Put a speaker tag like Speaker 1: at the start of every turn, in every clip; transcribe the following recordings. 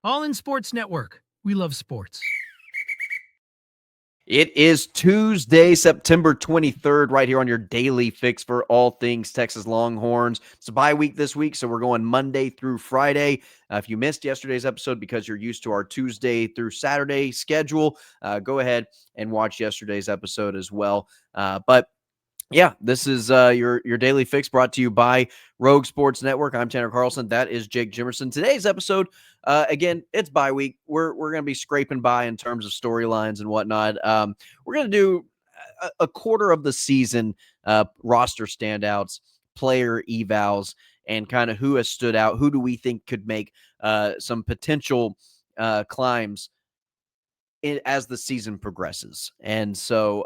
Speaker 1: All in Sports Network. We love sports.
Speaker 2: It is Tuesday, September 23rd, right here on your daily fix for all things Texas Longhorns. It's a bye week this week, so we're going Monday through Friday. If you missed yesterday's episode because you're used to our Tuesday through Saturday schedule, go ahead and watch yesterday's episode as well. But yeah, this is your daily fix brought to you by Rogue Sports Network. I'm Tanner Carlson. That is Jake Jimerson. Today's episode, again, it's bye week. We're going to be scraping by in terms of storylines and whatnot. We're going to do a quarter of the season roster standouts, player evals, and kind of who has stood out. Who do we think could make some potential climbs as the season progresses? And so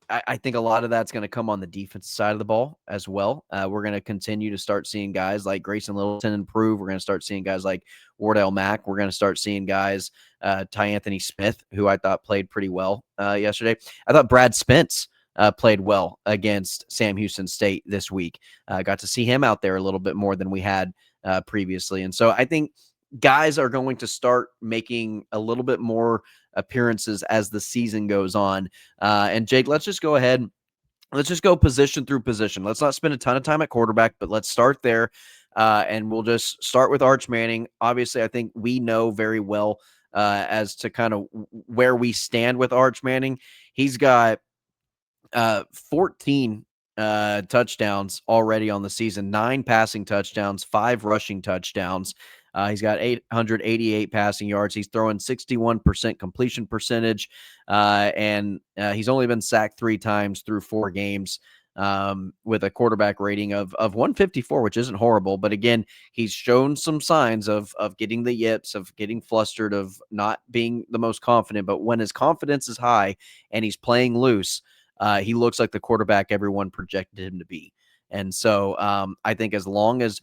Speaker 2: I think a lot of that's going to come on the defensive side of the ball as well. We're going to continue to start seeing guys like Grayson Littleton improve. We're going to start seeing guys like Wardell Mack. We're going to start seeing guys, Ty Anthony Smith, who I thought played pretty well yesterday. I thought Brad Spence played well against Sam Houston State this week. Got to see him out there a little bit more than we had previously. And so I think guys are going to start making a little bit more appearances as the season goes on. And Jake, let's just go ahead. Let's just go position through position. Let's not spend a ton of time at quarterback, but let's start there. And we'll just start with Arch Manning. Obviously, I think we know very well as to kind of where we stand with Arch Manning. He's got 14 touchdowns already on the season, 9 passing touchdowns, 5 rushing touchdowns. He's got 888 passing yards. He's throwing 61% completion percentage, and he's only been sacked 3 times through 4 games with a quarterback rating of 154, which isn't horrible. But again, he's shown some signs of getting the yips, of getting flustered, of not being the most confident. But when his confidence is high and he's playing loose, he looks like the quarterback everyone projected him to be. And so I think as long as,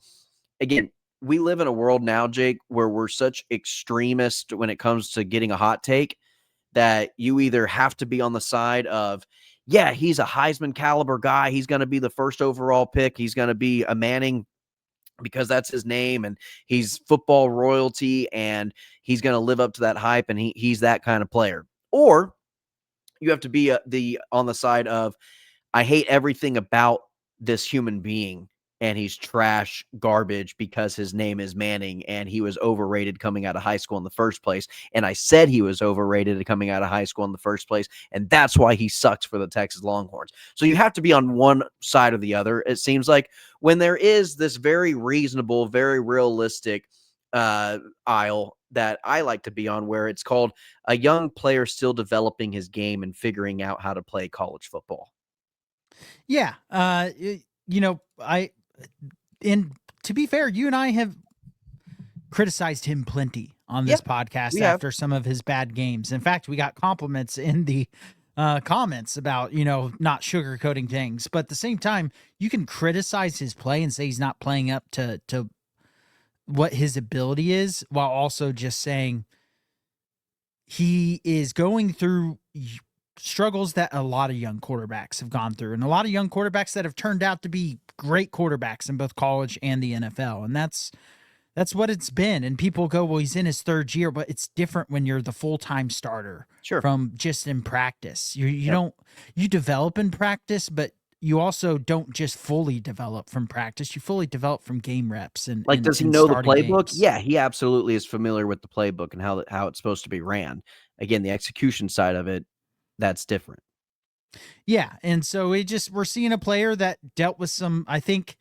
Speaker 2: again, we live in a world now, Jake, where we're such extremists when it comes to getting a hot take that you either have to be on the side of, yeah, he's a Heisman caliber guy. He's going to be the first overall pick. He's going to be a Manning because that's his name and he's football royalty and he's going to live up to that hype and he's that kind of player. Or you have to be on the side of, I hate everything about this human being and he's trash garbage because his name is Manning and he was overrated coming out of high school in the first place. And I said he was overrated coming out of high school in the first place. And that's why he sucks for the Texas Longhorns. So you have to be on one side or the other. It seems like when there is this very reasonable, very realistic aisle that I like to be on, where it's called a young player still developing his game and figuring out how to play college football.
Speaker 3: Yeah. And to be fair, you and I have criticized him plenty on this podcast after some of his bad games. In fact, we got compliments in the comments about, not sugarcoating things. But at the same time, you can criticize his play and say he's not playing up to what his ability is, while also just saying he is going through struggles that a lot of young quarterbacks have gone through, and a lot of young quarterbacks that have turned out to be great quarterbacks in both college and the NFL. And that's what it's been. And people go, well, he's in his 3rd year, but it's different when you're the full-time starter from just in practice. You develop in practice, but you also don't just fully develop from practice. You fully develop from game reps. And
Speaker 2: does he know the playbook?
Speaker 3: Games.
Speaker 2: Yeah, he absolutely is familiar with the playbook and how it's supposed to be ran. Again, the execution side of it, that's different.
Speaker 3: Yeah. And so we're seeing a player that dealt with some, I think,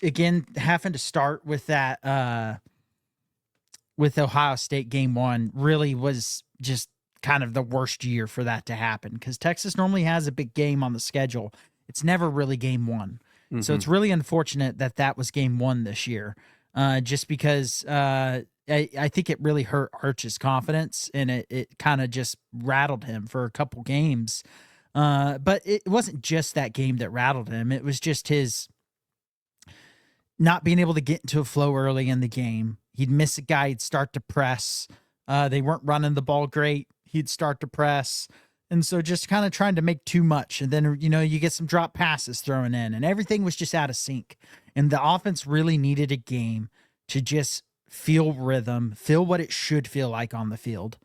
Speaker 3: again, having to start with that, with Ohio State game 1 really was just kind of the worst year for that to happen, because Texas normally has a big game on the schedule. It's never really game 1. Mm-hmm. So it's really unfortunate that was game 1 this year, just because I think it really hurt Arch's confidence, and it kind of just rattled him for a couple games. But it wasn't just that game that rattled him. It was just his not being able to get into a flow early in the game. He'd miss a guy, he'd start to press. They weren't running the ball great. He'd start to press. And so just kind of trying to make too much. And then, you get some drop passes thrown in, and everything was just out of sync. And the offense really needed a game to just feel rhythm, feel what it should feel like on the field.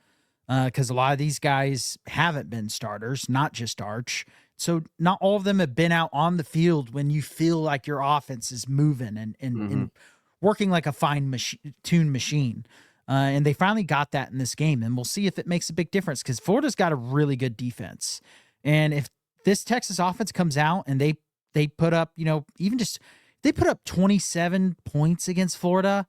Speaker 3: Because a lot of these guys haven't been starters, not just Arch. So not all of them have been out on the field when you feel like your offense is moving and working like a tuned machine. And they finally got that in this game. And we'll see if it makes a big difference because Florida's got a really good defense. And if this Texas offense comes out and they put up, they put up 27 points against Florida,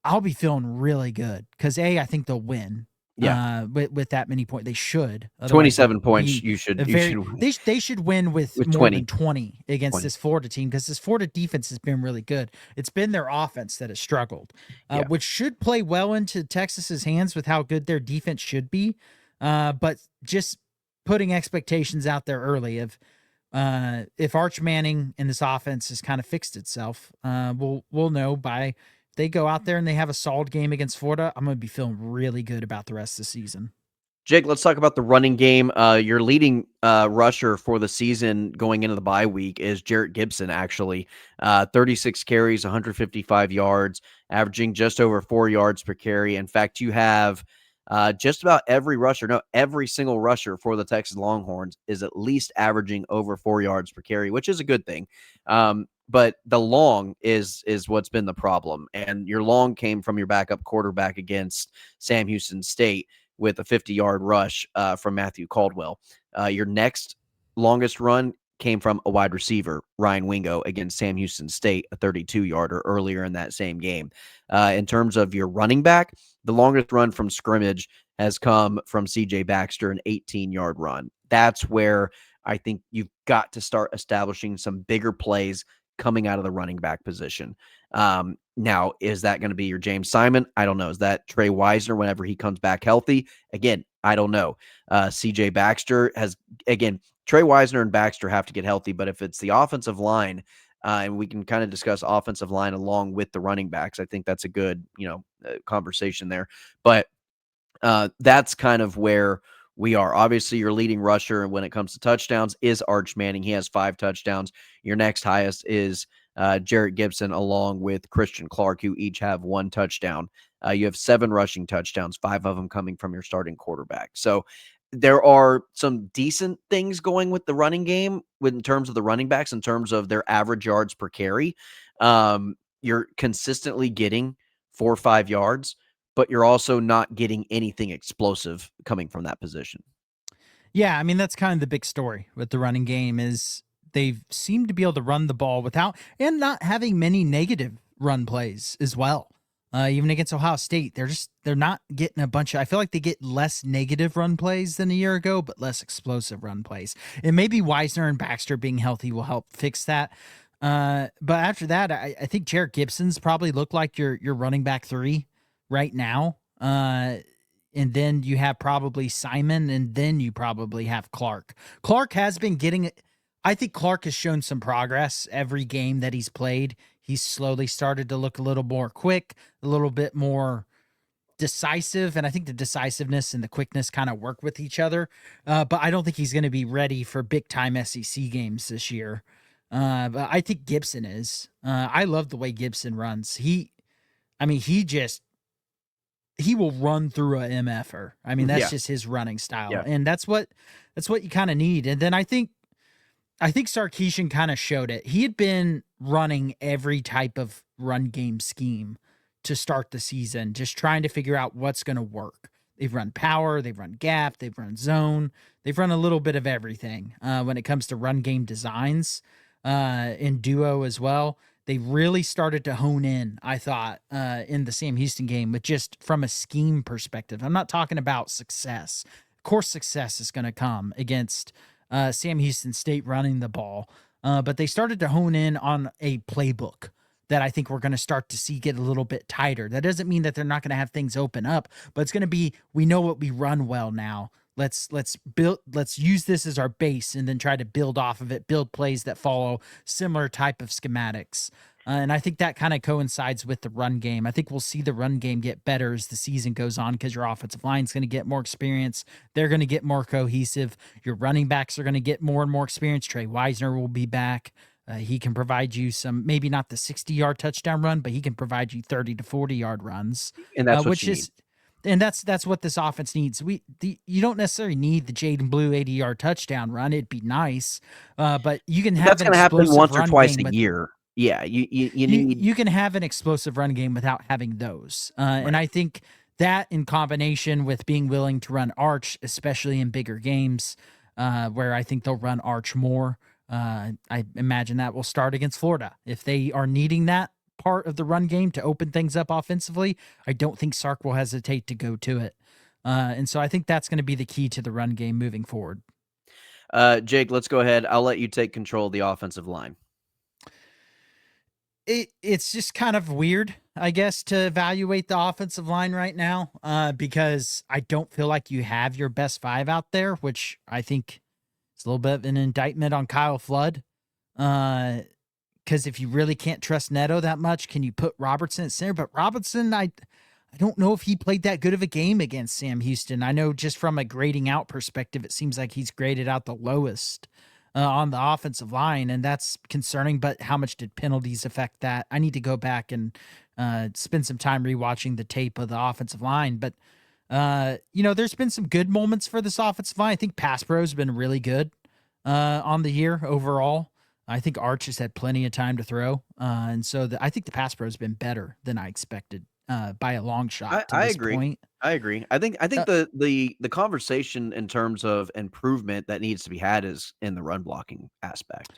Speaker 3: I'll be feeling really good because I think they'll win.
Speaker 2: Yeah,
Speaker 3: with that many points, they should.
Speaker 2: 27 points. You should.
Speaker 3: They should win with more
Speaker 2: 20.
Speaker 3: than 20 against this Florida team because this Florida defense has been really good. It's been their offense that has struggled, which should play well into Texas's hands with how good their defense should be. But just putting expectations out there early of if Arch Manning and this offense has kind of fixed itself, we'll know by. They go out there and they have a solid game against Florida, I'm going to be feeling really good about the rest of the season.
Speaker 2: Jake, let's talk about the running game. Your leading rusher for the season going into the bye week is Jarrett Gibson, actually. 36 carries, 155 yards, averaging just over 4 yards per carry. In fact, you have just about every single rusher for the Texas Longhorns is at least averaging over 4 yards per carry, which is a good thing. But the long is what's been the problem. And your long came from your backup quarterback against Sam Houston State with a 50-yard rush from Matthew Caldwell. Your next longest run came from a wide receiver, Ryan Wingo, against Sam Houston State, a 32-yarder earlier in that same game. In terms of your running back, the longest run from scrimmage has come from C.J. Baxter, an 18-yard run. That's where I think you've got to start establishing some bigger plays coming out of the running back position. Now, is that going to be your James Simon? I don't know. Is that Trey Wisner whenever he comes back healthy? Again, I don't know. CJ Baxter Trey Wisner and Baxter have to get healthy, but if it's the offensive line, and we can kind of discuss offensive line along with the running backs, I think that's a good, conversation there. But that's kind of where we are. Obviously, your leading rusher when it comes to touchdowns is Arch Manning. He has 5 touchdowns. Your next highest is Jarrett Gibson, along with Christian Clark, who each have 1 touchdown. You have 7 rushing touchdowns, 5 of them coming from your starting quarterback. So there are some decent things going with the running game in terms of the running backs, in terms of their average yards per carry. You're consistently getting 4 or 5 yards, but you're also not getting anything explosive coming from that position.
Speaker 3: Yeah, I mean, that's kind of the big story with the running game is they've seemed to be able to run the ball without and not having many negative run plays as well. Even against Ohio State, they're not getting a bunch of, I feel like they get less negative run plays than a year ago, but less explosive run plays. And maybe Wisner and Baxter being healthy will help fix that. But after that, I think Jarrett Gibson's probably looked like your running back 3 right now. And then you have probably Simon, and then you probably have Clark. Clark has been getting, I think Clark has shown some progress every game that he's played. He's slowly started to look a little more quick, a little bit more decisive, and I think the decisiveness and the quickness kind of work with each other. But I don't think he's going to be ready for big-time SEC games this year. But I think Gibson is. I love the way Gibson runs. He will run through a MFer. I mean, that's just his running style. Yeah. And that's what you kind of need. And then I think Sarkisian kind of showed it. He had been running every type of run game scheme to start the season, just trying to figure out what's going to work. They've run power, they've run gap, they've run zone, they've run a little bit of everything when it comes to run game designs in duo as well. They really started to hone in, I thought, in the Sam Houston game, but just from a scheme perspective. I'm not talking about success. Of course, success is going to come against Sam Houston State running the ball, but they started to hone in on a playbook that I think we're going to start to see get a little bit tighter. That doesn't mean that they're not going to have things open up, but it's going to be, we know what we run well now. Let's use this as our base and then try to build off of it, build plays that follow similar type of schematics. And I think that kind of coincides with the run game. I think we'll see the run game get better as the season goes on because your offensive line is going to get more experience. They're going to get more cohesive. Your running backs are going to get more and more experience. Trey Wisner will be back. He can provide you some, maybe not the 60-yard touchdown run, but he can provide you 30 to 40-yard runs,
Speaker 2: And that's what
Speaker 3: which
Speaker 2: you
Speaker 3: is, and that's what this offense needs. You don't necessarily need the Jaden Blue 80-yard touchdown run. It'd be nice, but you can
Speaker 2: need.
Speaker 3: have
Speaker 2: That's
Speaker 3: an
Speaker 2: going to happen
Speaker 3: explosive
Speaker 2: once or
Speaker 3: run
Speaker 2: twice
Speaker 3: game
Speaker 2: a
Speaker 3: with
Speaker 2: year. Yeah, you
Speaker 3: you.
Speaker 2: need
Speaker 3: You can have an explosive run game without having those, and
Speaker 2: right.
Speaker 3: I think that in combination with being willing to run Arch, especially in bigger games, where I think they'll run Arch more. I imagine that will start against Florida. If they are needing that part of the run game to open things up offensively, I don't think Sark will hesitate to go to it. And so I think that's going to be the key to the run game moving forward.
Speaker 2: Jake, let's go ahead. I'll let you take control of the offensive line.
Speaker 3: It's just kind of weird, I guess, to evaluate the offensive line right now, because I don't feel like you have your best five out there, which I think is a little bit of an indictment on Kyle Flood. Because if you really can't trust Neto that much, can you put Robertson at center? But Robertson, I don't know if he played that good of a game against Sam Houston. I know just from a grading out perspective, it seems like he's graded out the lowest on the offensive line, and that's concerning. But how much did penalties affect that? I need to go back and spend some time rewatching the tape of the offensive line. But there's been some good moments for this offensive line. I think pass pro has been really good on the year overall. I think Arch has had plenty of time to throw, and so I think the pass pro has been better than I expected by a long shot to
Speaker 2: I
Speaker 3: this
Speaker 2: agree.
Speaker 3: point.
Speaker 2: I agree. I think the conversation in terms of improvement that needs to be had is in the run blocking aspect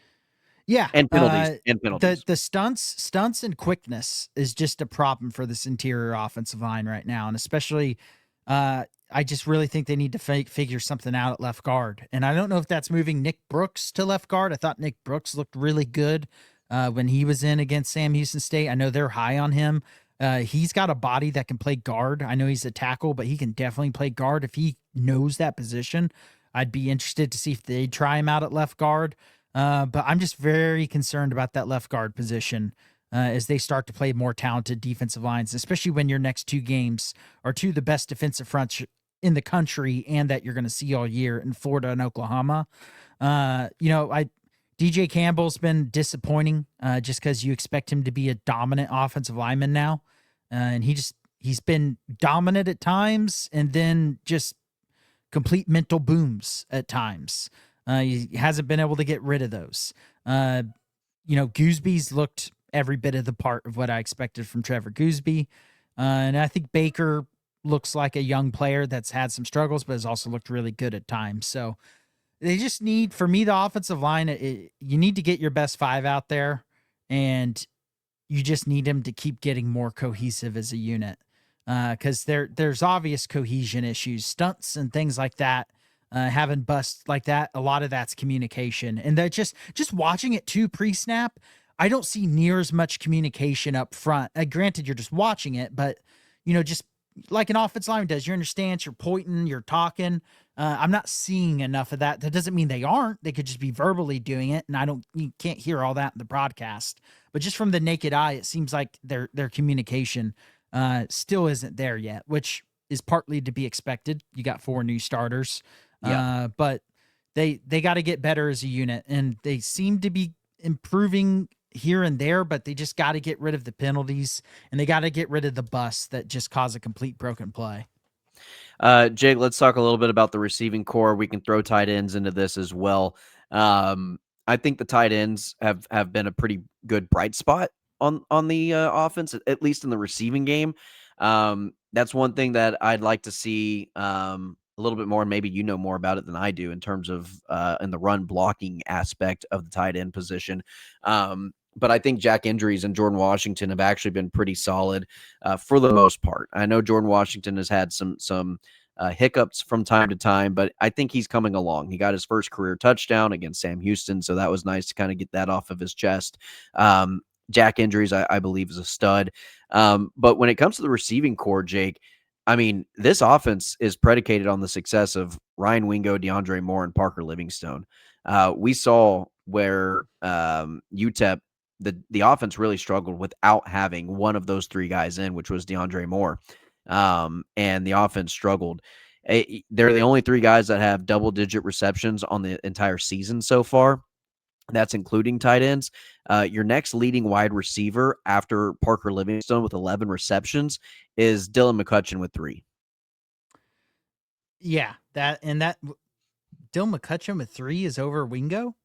Speaker 3: Yeah,
Speaker 2: and penalties.
Speaker 3: the stunts and quickness is just a problem for this interior offensive line right now, and especially, I just really think they need to figure something out at left guard. And I don't know if that's moving Nick Brooks to left guard. I thought Nick Brooks looked really good when he was in against Sam Houston State. I know they're high on him. He's got a body that can play guard. I know he's a tackle, but he can definitely play guard if he knows that position. I'd be interested to see if they try him out at left guard. But I'm just very concerned about that left guard position as they start to play more talented defensive lines, especially when your next two games are two of the best defensive fronts in the country and that you're going to see all year in Florida and Oklahoma. DJ Campbell's been disappointing just because you expect him to be a dominant offensive lineman now. And he's been dominant at times and then just complete mental booms at times. He hasn't been able to get rid of those. Goosby's looked every bit of the part of what I expected from Trevor Goosby. And I think Baker looks like a young player that's had some struggles, but has also looked really good at times. So they just need, for me, the offensive line, you need to get your best five out there, and you just need them to keep getting more cohesive as a unit. Because there's obvious cohesion issues, stunts and things like that. Having busts like that, a lot of that's communication. And they're just watching it too pre-snap, I don't see near as much communication up front. Granted, you're just watching it, but, just like an offensive lineman does, you're in your stance, you're pointing, you're talking. I'm not seeing enough of that. That doesn't mean they aren't. They could just be verbally doing it, and you can't hear all that in the broadcast. But just from the naked eye, it seems like their communication still isn't there yet, which is partly to be expected. You got 4 new starters.
Speaker 2: Yeah.
Speaker 3: But they got to get better as a unit, and they seem to be improving here and there, but they just got to get rid of the penalties, and they got to get rid of the busts that just cause a complete broken play.
Speaker 2: Jake, let's talk a little bit about the receiving core. We can throw tight ends into this as well. I think the tight ends have been a pretty good bright spot on the offense, at least in the receiving game. That's one thing that I'd like to see a little bit more. Maybe you know more about it than I do in terms of in the run blocking aspect of the tight end position. But I think Jack Injuries and Jordan Washington have actually been pretty solid for the most part. I know Jordan Washington has had some hiccups from time to time, but I think he's coming along. He got his first career touchdown against Sam Houston, so that was nice to kind of get that off of his chest. Jack Injuries, I believe, is a stud. But when it comes to the receiving core, Jake, I mean, this offense is predicated on the success of Ryan Wingo, DeAndre Moore, and Parker Livingstone. We saw where UTEP, the offense really struggled without having one of those 3 guys in, which was DeAndre Moore. And the offense struggled. They're the only 3 guys that have double-digit receptions on the entire season so far. That's including tight ends. Your next leading wide receiver after Parker Livingstone with 11 receptions is Dylan McCutcheon with 3.
Speaker 3: Yeah, that Dylan McCutcheon with 3 is over Wingo.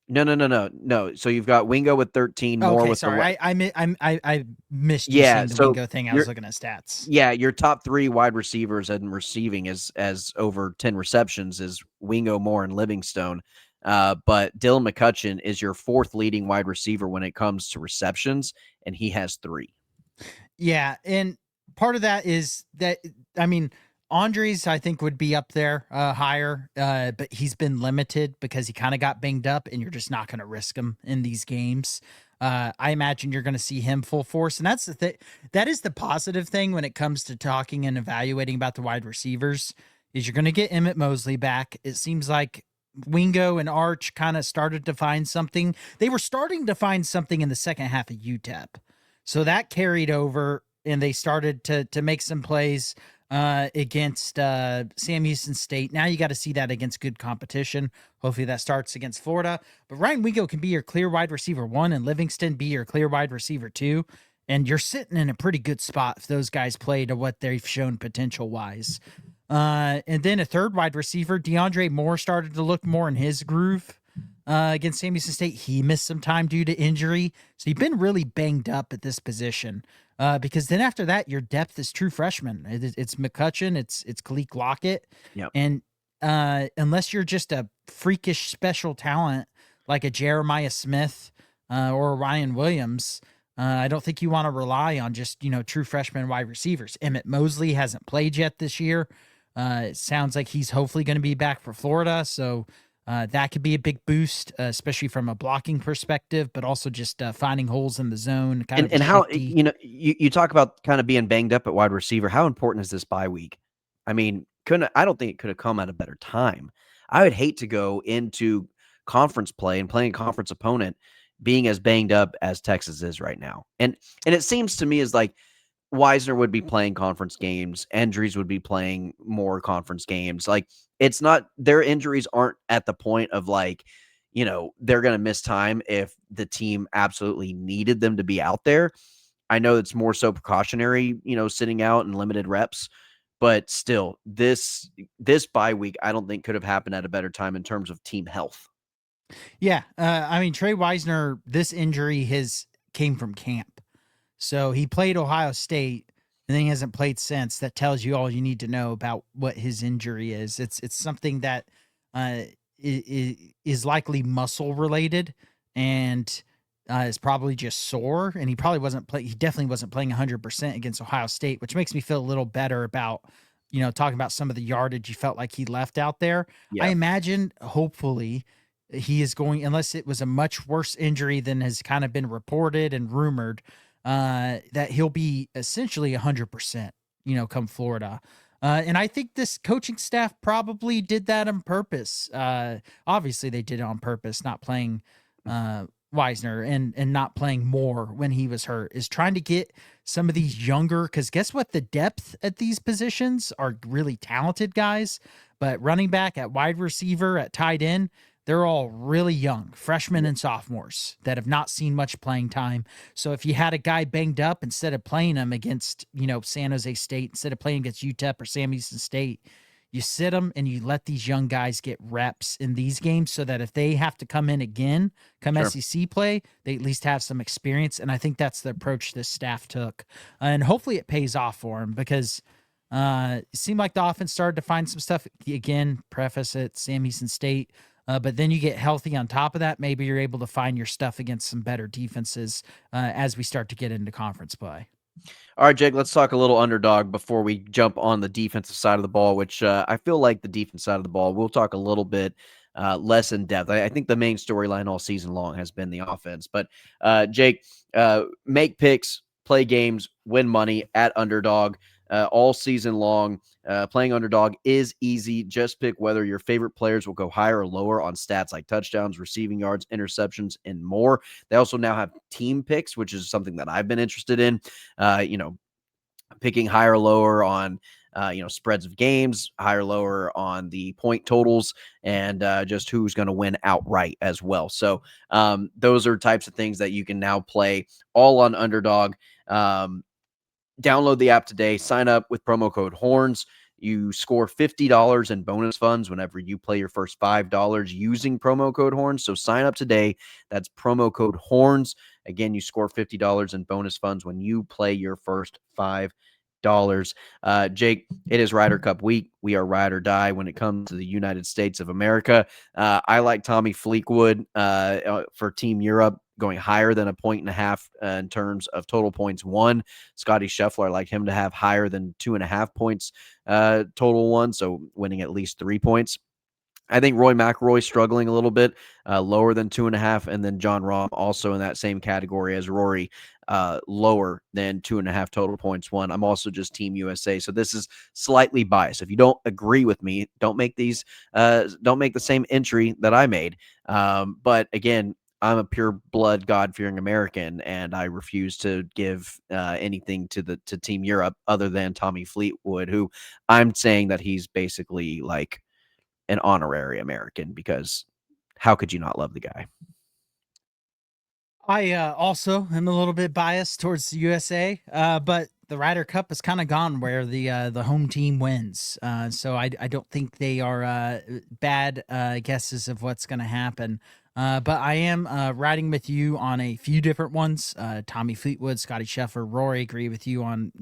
Speaker 2: No. So you've got Wingo with 13,
Speaker 3: Oh,
Speaker 2: more
Speaker 3: okay,
Speaker 2: with
Speaker 3: sorry, I missed you
Speaker 2: yeah.
Speaker 3: saying the
Speaker 2: So
Speaker 3: Wingo thing. I
Speaker 2: you're
Speaker 3: was looking at stats.
Speaker 2: yeah, your top 3 wide receivers and receiving as over 10 receptions is Wingo, Moore, and Livingstone. But Dylan McCutcheon is your 4th leading wide receiver when it comes to receptions, and he has 3.
Speaker 3: Yeah, and part of that is that Andres I think would be up there higher, but he's been limited because he kind of got banged up, and you're just not going to risk him in these games. I imagine you're going to see him full force, and that's the thing. That is the positive thing when it comes to talking and evaluating about the wide receivers is you're going to get Emmett Mosley back. It seems like Wingo and Arch kind of started to find something. They were starting to find something in the second half of UTEP. So that carried over, and they started to make some plays against Sam Houston State. Now you got to see that against good competition. Hopefully that starts against Florida. But Ryan Wingo can be your clear wide receiver 1, and Livingston be your clear wide receiver 2. And you're sitting in a pretty good spot if those guys play to what they've shown potential wise. And then a third wide receiver, DeAndre Moore, started to look more in his groove against Sam Houston State. He missed some time due to injury. So you've been really banged up at this position. Because then after that, your depth is true freshmen. It's McCutcheon, it's Kalik Lockett.
Speaker 2: Yep.
Speaker 3: And unless you're just a freakish special talent like a Jeremiah Smith or a Ryan Williams, I don't think you want to rely on just, true freshman wide receivers. Emmett Mosley hasn't played yet this year. It sounds like he's hopefully going to be back for Florida. So that could be a big boost, especially from a blocking perspective, but also just finding holes in the zone.
Speaker 2: And how you talk about kind of being banged up at wide receiver. How important is this bye week? I mean, I don't think it could have come at a better time. I would hate to go into conference play and playing a conference opponent being as banged up as Texas is right now. And it seems to me as like Wisner would be playing conference games, Andrews would be playing more conference games. Like it's not their injuries aren't at the point of like, they're going to miss time if the team absolutely needed them to be out there. I know it's more so precautionary, sitting out and limited reps, but still this bye week I don't think could have happened at a better time in terms of team health.
Speaker 3: Yeah, Trey Wisner, this injury came from camp. So he played Ohio State, and then he hasn't played since. That tells you all you need to know about what his injury is. It's something that is likely muscle related, and is probably just sore. And he definitely wasn't playing 100% against Ohio State, which makes me feel a little better about talking about some of the yardage you felt like he left out there.
Speaker 2: Yeah.
Speaker 3: I imagine, hopefully, he is going, unless it was a much worse injury than has kind of been reported and rumored, that he'll be essentially 100%, come Florida. And I think this coaching staff probably did that on purpose. Obviously they did it on purpose, not playing Wisner and not playing Moore when he was hurt, is trying to get some of these younger, because guess what? The depth at these positions are really talented guys, but running back, at wide receiver, at tight end, they're all really young, freshmen and sophomores that have not seen much playing time. So if you had a guy banged up, instead of playing him against, San Jose State, instead of playing against UTEP or Sam Houston State, you sit them and you let these young guys get reps in these games so that if they have to come in again, come
Speaker 2: Sure.
Speaker 3: SEC play, they at least have some experience. And I think that's the approach this staff took. And hopefully it pays off for them, because it seemed like the offense started to find some stuff. Again, preface it, Sam Houston State. But then you get healthy on top of that. Maybe you're able to find your stuff against some better defenses as we start to get into conference play.
Speaker 2: All right, Jake, let's talk a little underdog before we jump on the defensive side of the ball, which I feel like the defense side of the ball, we'll talk a little bit less in depth. I think the main storyline all season long has been the offense. But, Jake, make picks, play games, win money at underdog all season long. Playing underdog is easy. Just pick whether your favorite players will go higher or lower on stats like touchdowns, receiving yards, interceptions, and more. They also now have team picks, which is something that I've been interested in. picking higher or lower on spreads of games, higher or lower on the point totals, and just who's going to win outright as well. So those are types of things that you can now play all on Underdog. Download the app today, sign up with promo code HORNS. You score $50 in bonus funds whenever you play your first $5 using promo code HORNS. So sign up today. That's promo code HORNS. Again, you score $50 in bonus funds when you play your first $5. Jake, it is Ryder Cup week. We are ride or die when it comes to the United States of America. I like Tommy Fleetwood for Team Europe going higher than 1.5 in terms of total points won. Scotty Scheffler, I like him to have higher than 2.5 points total won, so winning at least 3 points. I think Roy McIlroy struggling a little bit, lower than 2.5, and then John Rahm also in that same category as Rory, lower than 2.5 total points won. I'm also just Team USA, so this is slightly biased. If you don't agree with me, don't make the same entry that I made. But again, I'm a pure blood, God-fearing American, and I refuse to give anything to Team Europe other than Tommy Fleetwood, who I'm saying that he's basically like an honorary American, because how could you not love the guy?
Speaker 3: I also am a little bit biased towards the USA, but the Ryder Cup has kind of gone where the home team wins. So I don't think they are bad guesses of what's going to happen. But I am riding with you on a few different ones. Tommy Fleetwood, Scotty Scheffler, Rory, agree with you on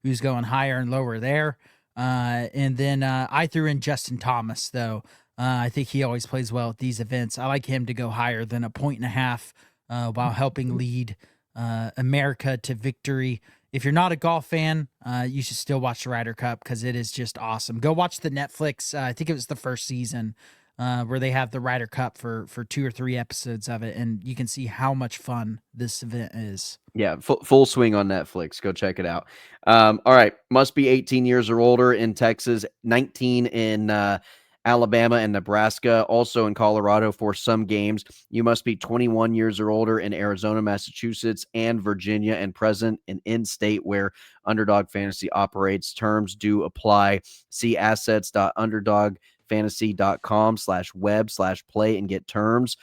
Speaker 3: who's going higher and lower there. And then I threw in Justin Thomas, though. I think he always plays well at these events. I like him to go higher than 1.5 while helping lead America to victory. If you're not a golf fan, you should still watch the Ryder Cup because it is just awesome. Go watch the Netflix. I think it was the first season where they have the Ryder Cup for 2 or 3 episodes of it, and you can see how much fun this event is.
Speaker 2: Yeah, full swing on Netflix. Go check it out. All right, must be 18 years or older in Texas, 19 in Alabama and Nebraska, also in Colorado for some games. You must be 21 years or older in Arizona, Massachusetts, and Virginia, and present in in-state where Underdog Fantasy operates. Terms do apply. See assets.underdogfantasy.com/web/play and get terms.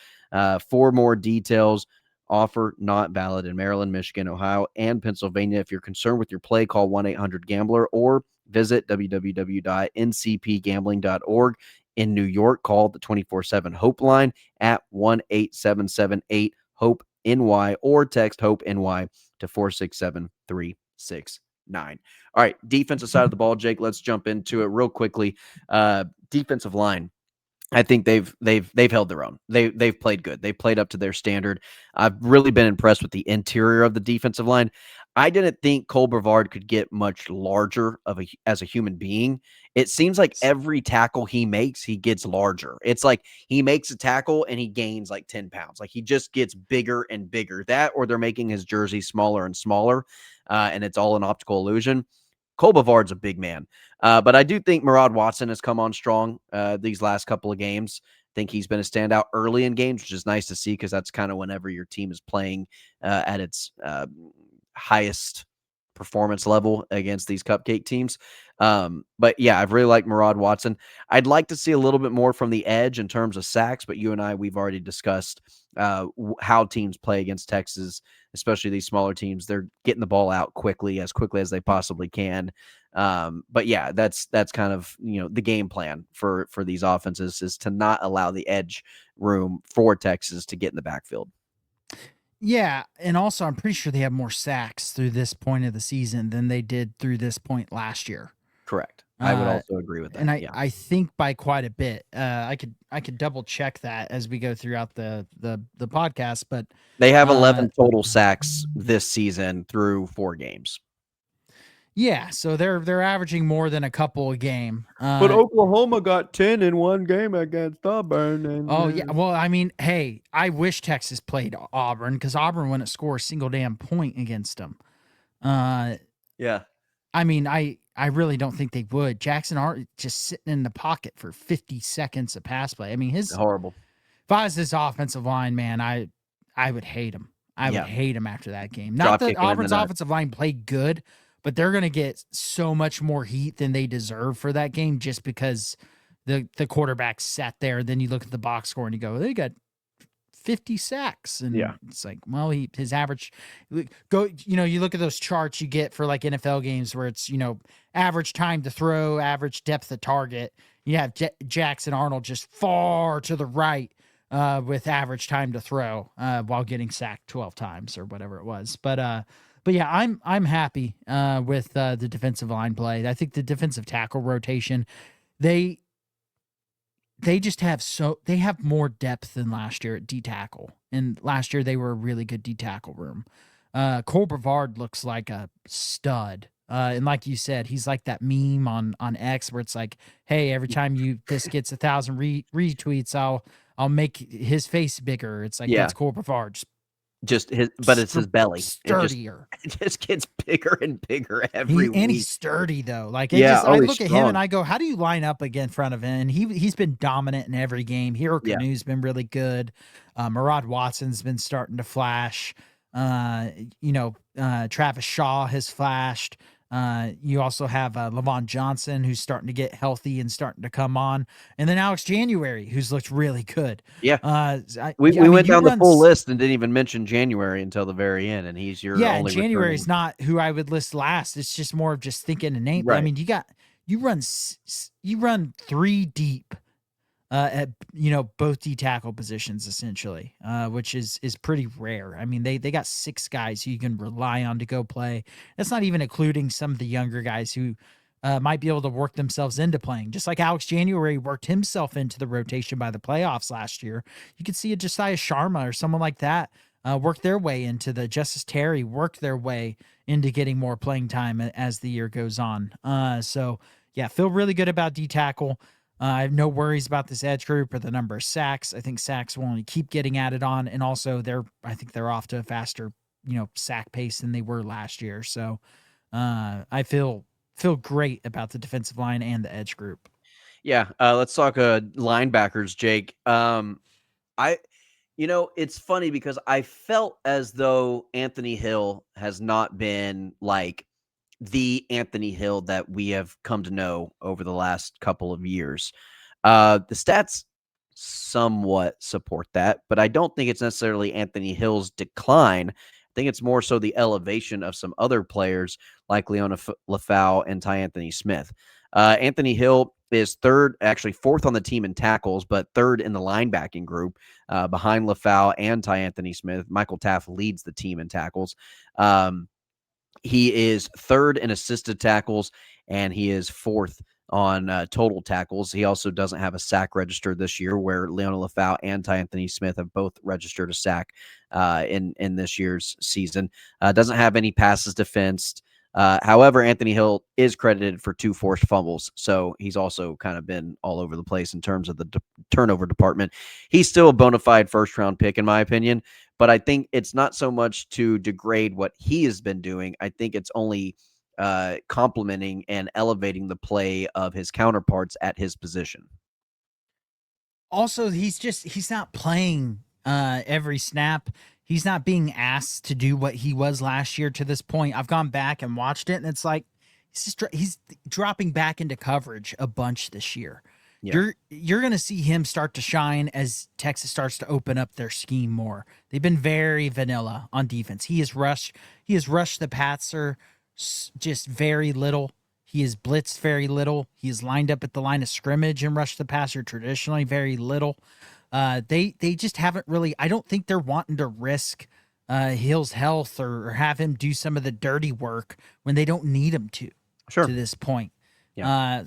Speaker 2: For more details. Offer not valid in Maryland, Michigan, Ohio, and Pennsylvania. If you're concerned with your play, call 1-800-GAMBLER or visit www.ncpgambling.org. In New York, call the 24/7 Hope line at 1-877-8-HOPE-NY or text HOPE-NY to 467-369. All right, defensive side of the ball, Jake, let's jump into it real quickly. Defensive line. I think they've held their own. They've played good. They've played up to their standard. I've really been impressed with the interior of the defensive line. I didn't think Cole Brevard could get much larger as a human being. It seems like every tackle he makes, he gets larger. It's like he makes a tackle and he gains like 10 pounds. Like he just gets bigger and bigger. That, or they're making his jersey smaller and smaller, and it's all an optical illusion. Cole Bavard's a big man. But I do think Murad Watson has come on strong these last couple of games. I think he's been a standout early in games, which is nice to see because that's kind of whenever your team is playing at its highest performance level against these cupcake teams. But yeah, I've really liked Murad Watson. I'd like to see a little bit more from the edge in terms of sacks, but you and I, we've already discussed how teams play against Texas, especially these smaller teams. They're getting the ball out quickly as they possibly can. But yeah, that's kind of, the game plan for these offenses is to not allow the edge room for Texas to get in the backfield.
Speaker 3: Yeah, and also I'm pretty sure they have more sacks through this point of the season than they did through this point last year.
Speaker 2: Correct. I would also agree with that.
Speaker 3: And I think by quite a bit. I could double check that as we go throughout the podcast, but
Speaker 2: they have 11 total sacks this season through 4 games.
Speaker 3: Yeah, so they're averaging more than a couple a game.
Speaker 2: But Oklahoma got 10 in one game against Auburn. And,
Speaker 3: yeah. Well, I mean, hey, I wish Texas played Auburn because Auburn wouldn't score a single damn point against them.
Speaker 2: Yeah.
Speaker 3: I mean, I really don't think they would. Jackson Art just sitting in the pocket for 50 seconds of pass play. I mean,
Speaker 2: horrible.
Speaker 3: If I was his offensive line, man, I would hate him. I would hate him after that game. Not that Auburn's offensive line played good, but they're going to get so much more heat than they deserve for that game just because the quarterback sat there. Then you look at the box score and you go, they got 50 sacks. And it's like, well, his average you look at those charts you get for like NFL games where it's, average time to throw, average depth of target. You have Jackson Arnold just far to the right with average time to throw while getting sacked 12 times or whatever it was. But yeah, I'm happy with the defensive line play. I think the defensive tackle rotation, they just have they have more depth than last year at D tackle. And last year they were a really good D tackle room. Cole Brevard looks like a stud. And like you said, he's like that meme on X where it's like, hey, every time this gets 1,000 retweets, I'll make his face bigger. It's like, that's Cole Brevard.
Speaker 2: It's his belly.
Speaker 3: Sturdier.
Speaker 2: It just gets bigger and bigger every week.
Speaker 3: And he's sturdy though. Like
Speaker 2: I
Speaker 3: look at him and I go, how do you line up in front of him? And he's been dominant in every game. Hero Canu's been really good. Murad Watson's been starting to flash. Travis Shaw has flashed. You also have Lavon Johnson, who's starting to get healthy and starting to come on. And then Alex January, who's looked really good.
Speaker 2: Yeah. We went down the full list and didn't even mention January until the very end. And he's your only
Speaker 3: January is not who I would list last. It's just more of just thinking a name. Right. I mean, you run three deep at both D tackle positions essentially, which is pretty rare. I mean, they got 6 guys who you can rely on to go play. That's not even including some of the younger guys who might be able to work themselves into playing. Just like Alex January worked himself into the rotation by the playoffs last year. You could see a Josiah Sharma or someone like that work their way into the Justice Terry, work their way into getting more playing time as the year goes on. So yeah, feel really good about D tackle. I have no worries about this edge group or the number of sacks. I think sacks will only keep getting added on, and also I think they're off to a faster, sack pace than they were last year. So I feel great about the defensive line and the edge group.
Speaker 2: Yeah, let's talk linebackers, Jake. It's funny because I felt as though Anthony Hill has not been like the Anthony Hill that we have come to know over the last couple of years. The stats somewhat support that, but I don't think it's necessarily Anthony Hill's decline. I think it's more so the elevation of some other players like Leona Lafau and Ty Anthony Smith. Anthony Hill is fourth on the team in tackles, but third in the linebacking group behind Lafau and Ty Anthony Smith. Michael Taft leads the team in tackles. He is third in assisted tackles, and he is fourth on total tackles. He also doesn't have a sack register this year, where Leona Lafau and Ty Anthony Smith have both registered a sack in this year's season. Doesn't have any passes defensed. However, Anthony Hill is credited for 2 forced fumbles, so he's also kind of been all over the place in terms of the turnover department. He's still a bona fide first-round pick, in my opinion, but I think it's not so much to degrade what he has been doing. I think it's only complementing and elevating the play of his counterparts at his position.
Speaker 3: Also, he's not playing every snap. He's not being asked to do what he was last year to this point. I've gone back and watched it, and it's like he's dropping back into coverage a bunch this year. Yeah. You're going to see him start to shine as Texas starts to open up their scheme more. They've been very vanilla on defense. He has rushed the passer just very little. He has blitzed very little. He has lined up at the line of scrimmage and rushed the passer traditionally very little. They just haven't really. I don't think they're wanting to risk Hill's health or have him do some of the dirty work when they don't need him to.
Speaker 2: Sure.
Speaker 3: To this point.
Speaker 2: Yeah.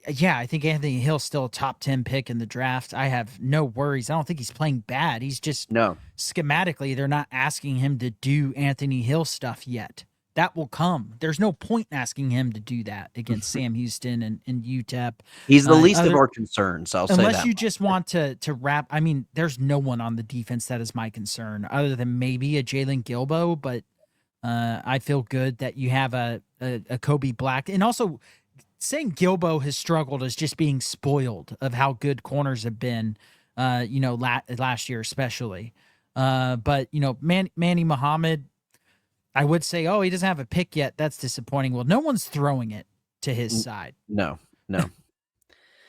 Speaker 3: I think Anthony Hill's still a top 10 pick in the draft. I have no worries. I don't think he's playing bad. He's just schematically they're not asking him to do Anthony Hill stuff yet. That will come. There's no point in asking him to do that against Sam Houston and UTEP.
Speaker 2: He's the least of our concerns, I'll say that.
Speaker 3: Unless you just want to wrap. I mean, there's no one on the defense that is my concern other than maybe a Jalen Gilbo, but I feel good that you have a Kobe Black. And also saying Gilbo has struggled is just being spoiled of how good corners have been, last year especially. But, Manny Muhammad, I would say, oh, he doesn't have a pick yet. That's disappointing. Well, no one's throwing it to his side.
Speaker 2: No.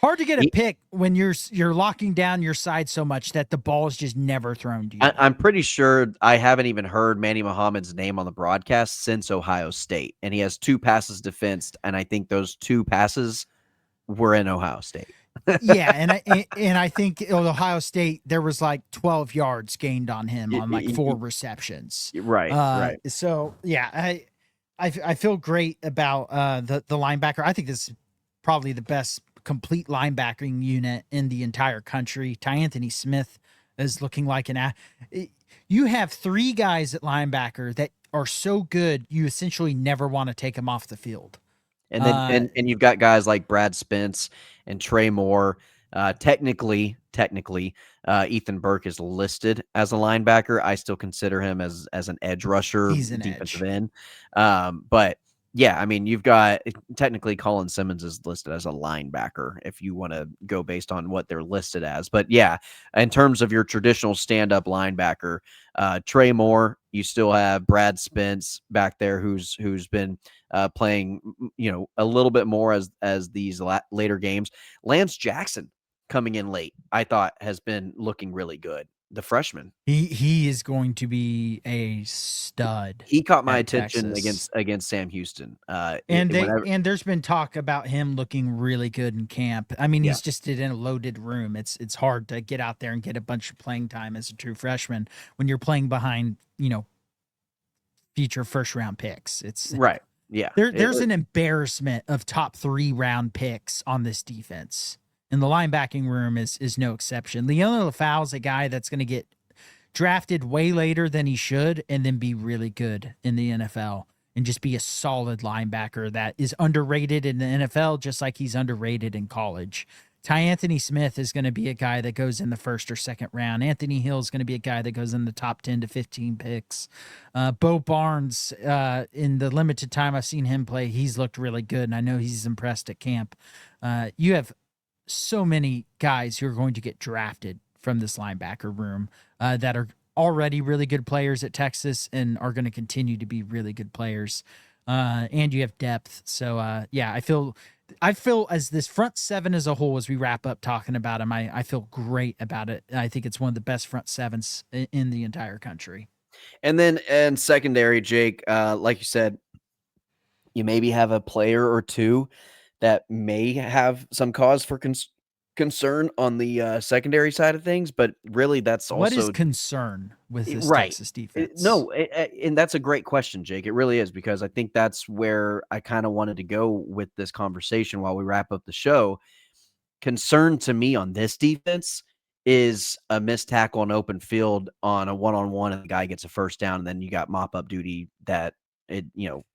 Speaker 3: Hard to get a pick when you're locking down your side so much that the ball is just never thrown to you.
Speaker 2: I'm pretty sure I haven't even heard Manny Muhammad's name on the broadcast since Ohio State, and he has 2 passes defensed, and I think those 2 passes were in Ohio State.
Speaker 3: Yeah, and I think Ohio State, there was like 12 yards gained on him on like 4 receptions.
Speaker 2: Right.
Speaker 3: So yeah, I feel great about the linebacker. I think this is probably the best complete linebacking unit in the entire country. Anthony Smith is looking like you have 3 guys at linebacker that are so good you essentially never want to take them off the field.
Speaker 2: And then and you've got guys like Brad Spence and Trey Moore. Technically, Ethan Burke is listed as a linebacker. I still consider him as an edge rusher,
Speaker 3: He's an
Speaker 2: defensive
Speaker 3: edge.
Speaker 2: end. But yeah, I mean, you've got technically Colin Simmons is listed as a linebacker if you want to go based on what they're listed as. But yeah, in terms of your traditional stand-up linebacker, Trey Moore, you still have Brad Spence back there who's been playing, a little bit more as these later games. Lance Jackson coming in late, I thought has been looking really good. The freshman,
Speaker 3: he is going to be a stud.
Speaker 2: He caught my attention against Sam Houston.
Speaker 3: And there's been talk about him looking really good in camp. I mean, he's just in a loaded room. It's hard to get out there and get a bunch of playing time as a true freshman when you're playing behind, future first round picks. It's
Speaker 2: right. Yeah.
Speaker 3: There's an embarrassment of top 3 round picks on this defense. And the linebacking room is no exception. Leona Lafau's a guy that's going to get drafted way later than he should and then be really good in the NFL and just be a solid linebacker that is underrated in the NFL just like he's underrated in college. Anthony Smith is going to be a guy that goes in the 1st or 2nd round. Anthony Hill is going to be a guy that goes in the top 10 to 15 picks. Bo Barnes, in the limited time I've seen him play, he's looked really good, and I know he's impressed at camp. You have so many guys who are going to get drafted from this linebacker room that are already really good players at Texas and are going to continue to be really good players. And you have depth. So, yeah, I feel as this front 7 as a whole, as we wrap up talking about them, I feel great about it. I think it's one of the best front 7s in the entire country.
Speaker 2: And then in secondary, Jake, like you said, you maybe have a player or 2 that may have some cause for concern on the secondary side of things, but really that's also
Speaker 3: what is concern with this Texas defense?
Speaker 2: No, and that's a great question, Jake. It really is, because I think that's where I kind of wanted to go with this conversation while we wrap up the show. Concern to me on this defense is a missed tackle on open field on a one-on-one and the guy gets a first down, and then you got mop-up duty that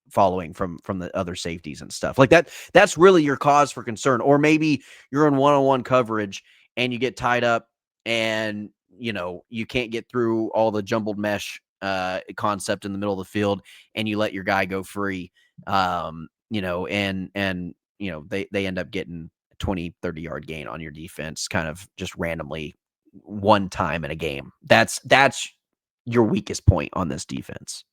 Speaker 2: following from the other safeties and stuff like that. That's really your cause for concern. Or maybe you're in one-on-one coverage and you get tied up and you can't get through all the jumbled mesh concept in the middle of the field, and you let your guy go free. And they end up getting a 20-30 yard gain on your defense kind of just randomly one time in a game. That's your weakest point on this defense.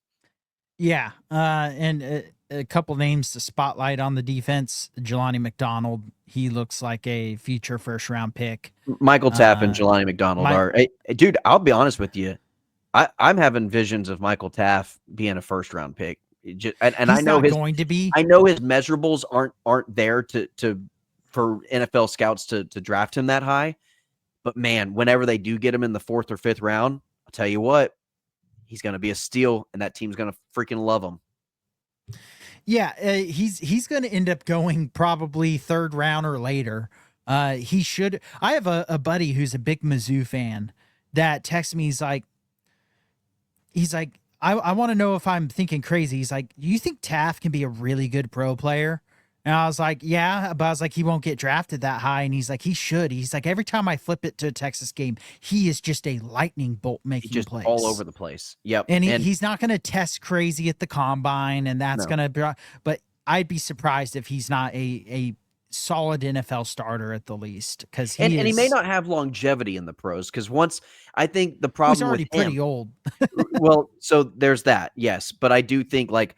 Speaker 3: Yeah, and a couple names to spotlight on the defense. Jelani McDonald, he looks like a future first-round pick.
Speaker 2: Michael Tapp and Jelani McDonald are – dude, I'll be honest with you. I'm having visions of Michael Taff being a first-round pick. And I know
Speaker 3: going to be.
Speaker 2: I know his measurables aren't there for NFL scouts to draft him that high. But, man, whenever they do get him in the 4th or 5th round, I'll tell you what. He's going to be a steal, and that team's going to freaking love him.
Speaker 3: Yeah, he's going to end up going probably 3rd round or later. He should. I have a buddy who's a big Mizzou fan that texts me. He's like, I want to know if I'm thinking crazy. He's like, do you think Taft can be a really good pro player? And I was like, yeah, but I was like, he won't get drafted that high. And he's like, he should. He's like, every time I flip it to a Texas game, he is just a lightning bolt making
Speaker 2: just
Speaker 3: plays.
Speaker 2: All over the place. Yep.
Speaker 3: And he's not going to test crazy at the combine, and that's going to be, but I'd be surprised if he's not a solid NFL starter at the least, because
Speaker 2: and he may not have longevity in the pros, because once I think the problem
Speaker 3: he's already
Speaker 2: with him,
Speaker 3: pretty old.
Speaker 2: well, so there's that, yes, but I do think like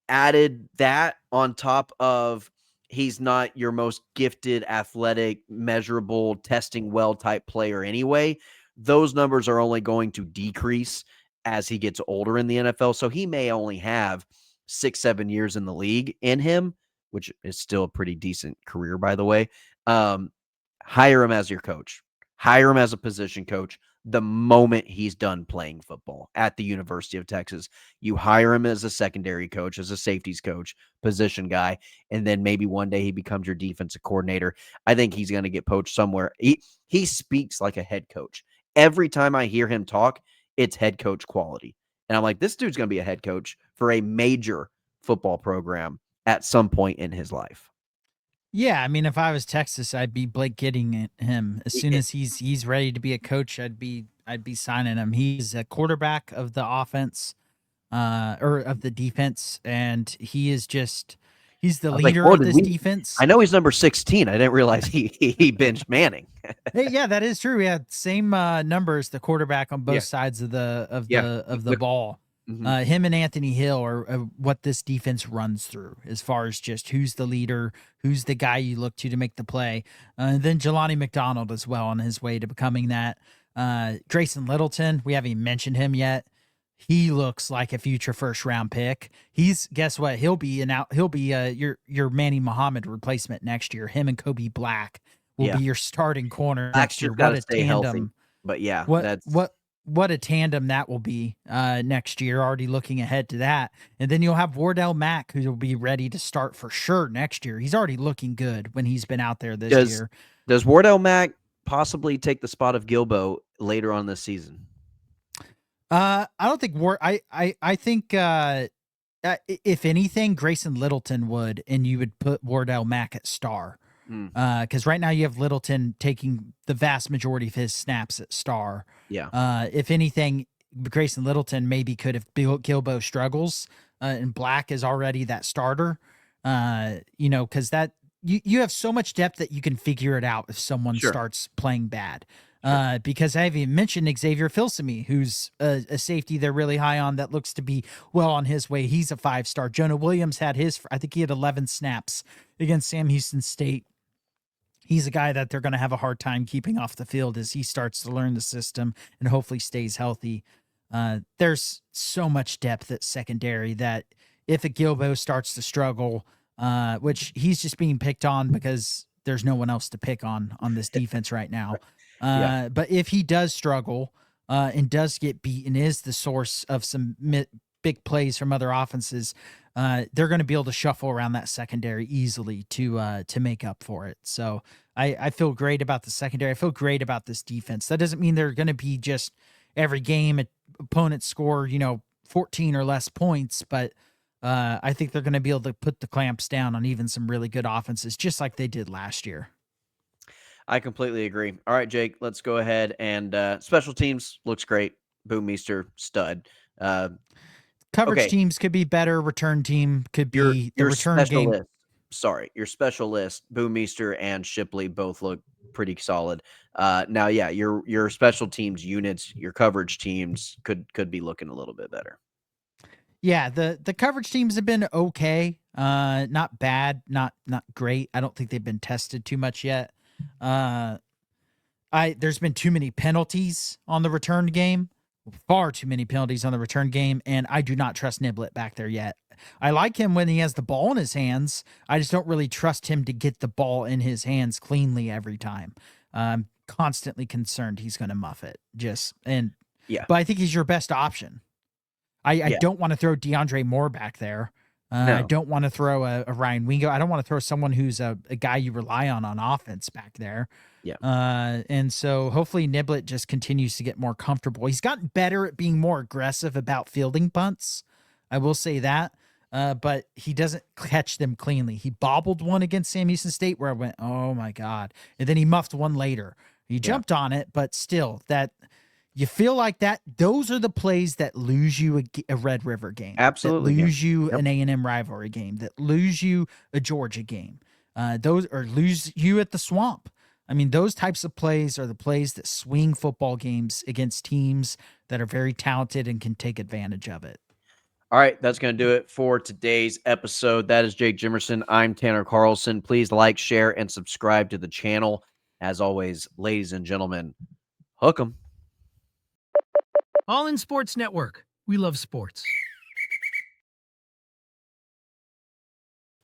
Speaker 2: added that on top of he's not your most gifted, athletic, measurable, testing well type player anyway. Those numbers are only going to decrease as he gets older in the NFL. So he may only have 6-7 years in the league in him, which is still a pretty decent career, by the way. Um, Hire him as your coach. Hire him as a position coach the moment he's done playing football at the University of Texas. You hire him as a secondary coach, as a safeties coach, position guy, and then maybe one day he becomes your defensive coordinator. I think he's going to get poached somewhere. He speaks like a head coach. Every time I hear him talk, it's head coach quality. And I'm like, this dude's going to be a head coach for a major football program at some point in his life.
Speaker 3: Yeah, I mean, if I was Texas, I'd be Blake getting him as soon as he's ready to be a coach. I'd be signing him. He's a quarterback of the offense, or of the defense, and he's the leader of this defense.
Speaker 2: I know he's number 16. I didn't realize he benched Manning.
Speaker 3: Hey, yeah, that is true. Yeah, same numbers. The quarterback on both sides of the ball.
Speaker 2: Mm-hmm.
Speaker 3: Him and Anthony Hill are what this defense runs through as far as just who's the leader, who's the guy you look to make the play. And then Jelani McDonald as well on his way to becoming that. Grayson Littleton, we haven't even mentioned him yet. He looks like a future first-round pick. Guess what? He'll be your Manny Muhammad replacement next year. Him and Kobe Black will be your starting corner next year.
Speaker 2: What a tandem! Healthy. But yeah,
Speaker 3: what a tandem that will be next year. Already looking ahead to that, and then you'll have Wardell Mack, who will be ready to start for sure next year. He's already looking good when he's been out there this year.
Speaker 2: Does Wardell Mack possibly take the spot of Gilbo later on this season?
Speaker 3: I don't think I think if anything, Grayson Littleton would, and you would put Wardell Mack at star. Because right now you have Littleton taking the vast majority of his snaps at star.
Speaker 2: Yeah.
Speaker 3: If anything, Grayson Littleton maybe could have Gilbo struggles, and Black is already that starter. Because that you have so much depth that you can figure it out if someone starts playing bad. Because I haven't even mentioned Xavier Filsaime, who's a safety they're really high on that looks to be well on his way. He's a 5-star. Jonah Williams had I think he had 11 snaps against Sam Houston State. He's a guy that they're going to have a hard time keeping off the field as he starts to learn the system and hopefully stays healthy. There's so much depth at secondary that if a Gilbo starts to struggle, which he's just being picked on because there's no one else to pick on this defense right now. But if he does struggle and does get beat and is the source of some big plays from other offenses, they're going to be able to shuffle around that secondary easily to make up for it. So I feel great about the secondary. I feel great about this defense. That doesn't mean they're going to be just every game opponents score 14 or less points, but I think they're going to be able to put the clamps down on even some really good offenses, just like they did last year.
Speaker 2: I completely agree. All right, Jake, let's go ahead and special teams looks great. Boomeister, stud.
Speaker 3: Coverage teams could be better. Return team could be the return game.
Speaker 2: Sorry, your special list, Boomeister and Shipley both look pretty solid. Now, yeah, your special teams units, your coverage teams could be looking a little bit better.
Speaker 3: Yeah, the coverage teams have been okay. Not bad, not great. I don't think they've been tested too much yet. There's been too many penalties on the return game. Far too many penalties on the return game, and I do not trust Niblett back there yet. I like him when he has the ball in his hands. I just don't really trust him to get the ball in his hands cleanly every time. I'm constantly concerned he's going to muff it. But I think he's your best option. I don't want to throw DeAndre Moore back there. No. I don't want to throw a Ryan Wingo. I don't want to throw someone who's a guy you rely on offense back there.
Speaker 2: Yeah.
Speaker 3: And so hopefully Niblett just continues to get more comfortable. He's gotten better at being more aggressive about fielding punts. I will say that. But he doesn't catch them cleanly. He bobbled one against Sam Houston State where I went, oh my God. And then he muffed one later. He jumped on it, but still that you feel like that. Those are the plays that lose you a Red River game.
Speaker 2: Absolutely.
Speaker 3: That lose you an A&M rivalry game. That lose you a Georgia game. those or lose you at the Swamp. I mean, those types of plays are the plays that swing football games against teams that are very talented and can take advantage of it.
Speaker 2: All right, that's going to do it for today's episode. That is Jake Jimerson. I'm Tanner Carlson. Please like, share, and subscribe to the channel. As always, ladies and gentlemen, hook 'em.
Speaker 1: All in Sports Network. We love sports.